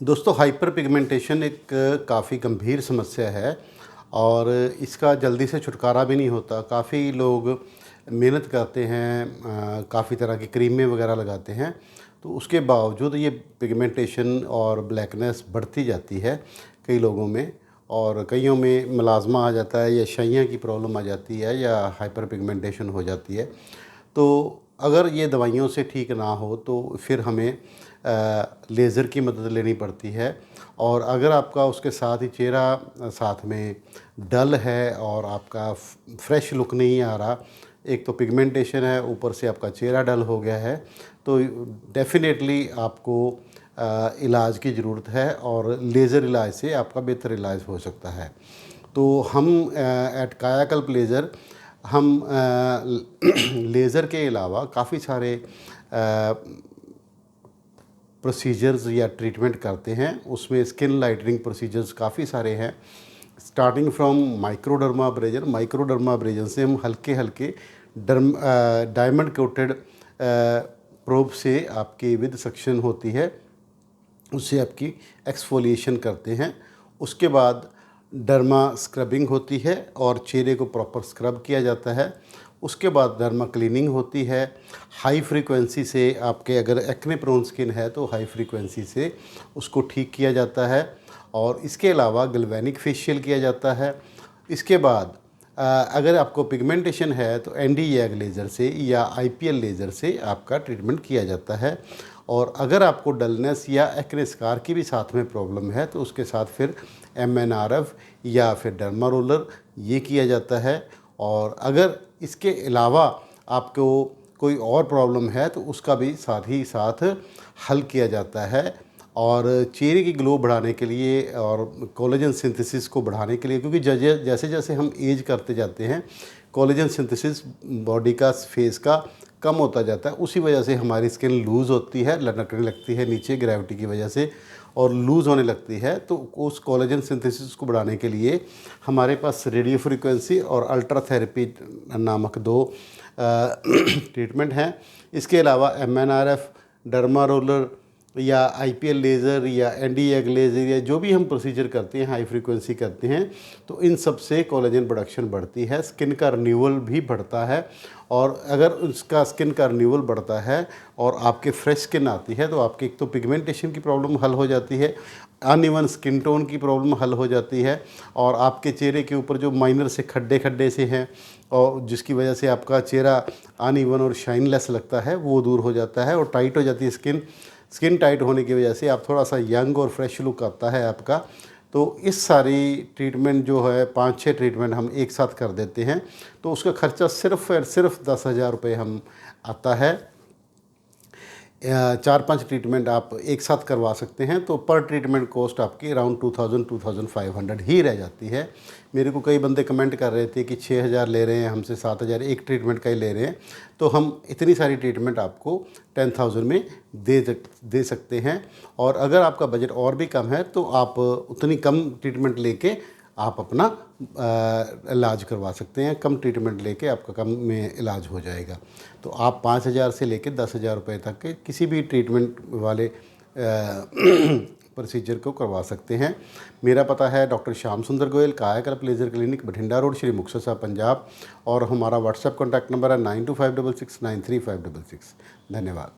दोस्तों, hyper pigmentation एक काफ़ी गंभीर समस्या है और इसका जल्दी से छुटकारा भी नहीं होता। काफ़ी लोग मेहनत करते हैं, काफ़ी तरह की क्रीमें वगैरह लगाते हैं, तो उसके बावजूद ये पिगमेंटेशन और ब्लैकनेस बढ़ती जाती है कई लोगों में। और कईयों में मलाज़मा आ जाता है या शैया की प्रॉब्लम आ जाती है या हाइपर पिगमेंटेशन हो जाती है। तो अगर ये दवाइयों से ठीक ना हो तो फिर हमें लेज़र की मदद लेनी पड़ती है। और अगर आपका उसके साथ ही चेहरा साथ में डल है और आपका फ्रेश लुक नहीं आ रहा, एक तो पिगमेंटेशन है, ऊपर से आपका चेहरा डल हो गया है, तो डेफ़िनेटली आपको इलाज की ज़रूरत है और लेज़र इलाज से आपका बेहतर इलाज हो सकता है। तो हम एट कायाकल्प लेज़र हम लेज़र के अलावा काफ़ी सारे प्रोसीजर्स या ट्रीटमेंट करते हैं। उसमें स्किन लाइटनिंग प्रोसीजर्स काफ़ी सारे हैं, स्टार्टिंग फ्रॉम माइक्रोडर्माब्रेजन। माइक्रोडर्माब्रेजन से हम हल्के हल्के डायमंड कोटेड प्रोब से आपकी विद सक्शन होती है, उससे आपकी एक्सफोलिएशन करते हैं। उसके बाद डर्मा स्क्रबिंग होती है और चेहरे को प्रॉपर स्क्रब किया जाता है। उसके बाद डर्मा क्लीनिंग होती है। हाई फ्रीक्वेंसी से आपके अगर एक्ने प्रोन स्किन है तो हाई फ्रीक्वेंसी से उसको ठीक किया जाता है। और इसके अलावा गैल्वेनिक फेशियल किया जाता है। इसके बाद अगर आपको पिगमेंटेशन है तो एनडी-YAG लेज़र से या IPL लेज़र से आपका ट्रीटमेंट किया जाता है। और अगर आपको डलनेस या एक्ने स्कार की भी साथ में प्रॉब्लम है तो उसके साथ फिर MNRF या फिर डर्मा रोलर ये किया जाता है। और अगर इसके अलावा आपको कोई और प्रॉब्लम है तो उसका भी साथ ही साथ हल किया जाता है। और चेहरे की ग्लो बढ़ाने के लिए और कोलेजन सिंथेसिस को बढ़ाने के लिए, क्योंकि जैसे जैसे हम एज करते जाते हैं कोलेजन सिंथेसिस बॉडी का फेस का कम होता जाता है, उसी वजह से हमारी स्किन लूज़ होती है, लटकने लगती है नीचे ग्रेविटी की वजह से और लूज़ होने लगती है। तो उस कोलेजन सिंथेसिस को बढ़ाने के लिए हमारे पास रेडियो फ्रीक्वेंसी और अल्ट्रा थेरेपी नामक दो ट्रीटमेंट हैं। इसके अलावा MNRF, डर्मा रोलर या IPL लेज़र या ND-YAG लेज़र या जो भी हम प्रोसीजर करते हैं हाई फ्रीक्वेंसी करते हैं, तो इन सब से कोलेजन प्रोडक्शन बढ़ती है, स्किन का रिन्यूअल भी बढ़ता है। और अगर उसका स्किन का रिन्यूअल बढ़ता है और आपके फ्रेश स्किन आती है तो आपकी एक तो पिगमेंटेशन की प्रॉब्लम हल हो जाती है, अनइवन स्किन टोन की प्रॉब्लम हल हो जाती है, और आपके चेहरे के ऊपर जो माइनर से खड्डे खड्डे से हैं और जिसकी वजह से आपका चेहरा अनइवन और शाइनलेस लगता है वो दूर हो जाता है और टाइट हो जाती है स्किन। स्किन टाइट होने की वजह से आप थोड़ा सा यंग और फ्रेश लुक आता है आपका। तो इस सारी ट्रीटमेंट जो है 5-6 ट्रीटमेंट हम एक साथ कर देते हैं, तो उसका खर्चा सिर्फ़ और सिर्फ 10,000 रुपये हम आता है। 4-5 ट्रीटमेंट आप एक साथ करवा सकते हैं, तो पर ट्रीटमेंट कॉस्ट आपकी अराउंड 2,000-2,500 ही रह जाती है। मेरे को कई बंदे कमेंट कर रहे थे कि 6,000 ले रहे हैं हमसे, 7,000 एक ट्रीटमेंट का ही ले रहे हैं, तो हम इतनी सारी ट्रीटमेंट आपको 10,000 में दे सकते हैं। और अगर आपका बजट और भी कम है तो आप उतनी कम ट्रीटमेंट लेके आप अपना इलाज करवा सकते हैं। कम ट्रीटमेंट लेके आपका कम में इलाज हो जाएगा। तो आप 5,000 से लेके 10,000 रुपये तक के किसी भी ट्रीटमेंट वाले प्रोसीजर को करवा सकते हैं। मेरा पता है डॉक्टर श्याम सुंदर गोयल, कायाकल्प laser clinic, Bathinda road, Shri Muktsar साहब, पंजाब। और हमारा व्हाट्सएप कॉन्टैक्ट नंबर है 9256693566। धन्यवाद।